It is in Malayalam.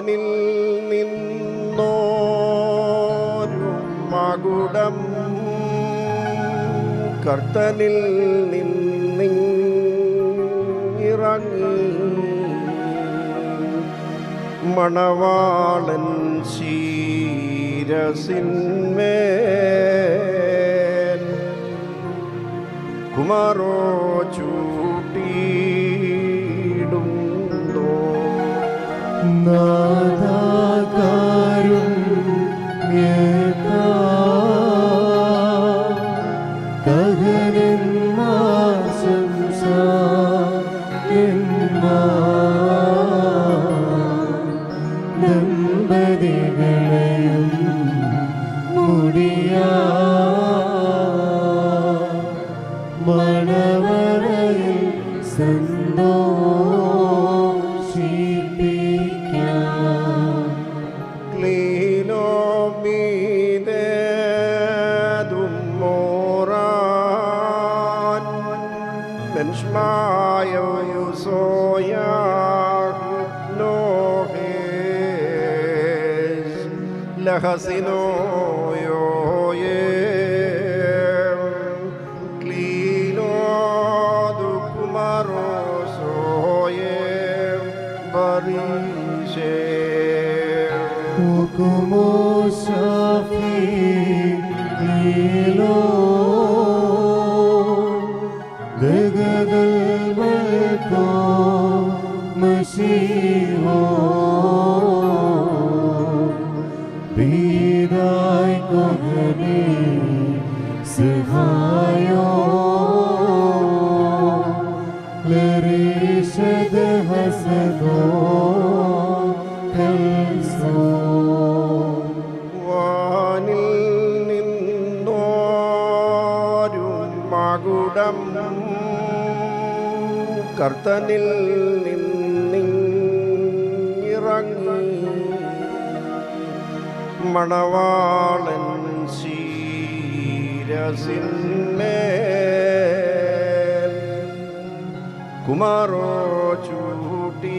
വാനിൽ നിന്നോരു മകുടം കർത്തനിൽ നിന്നിറങ്ങി മണവാളൻ ശിരസിന്മേൽ കുമാരോ ചൂട്ടിയിടുന്നോ നാദാകാരും ദമ്പതികളെയും മുടിയാ മണവറയിൽ സന്തോഷിപ്പിക്കാം. ക്ലീനോമീതേതും Moran മെൻഷ്മായോയുസോയാഹ് നോഹേസ് ലഹസിനോയോയേ ക്ലീനോദു കുമാരോസോയേ ബരീശേ Como Shafi Lilo Degadal Malko Mashiho Bidai Kohani Sihayo Larishad Hasado വാനിൽ നിന്നോരു മകുടം കർത്തനിൽ നിന്നിറങ്ങി മണവാളൻ ശിരസിന്മേൽ കുമാരോ ചൂട്ടി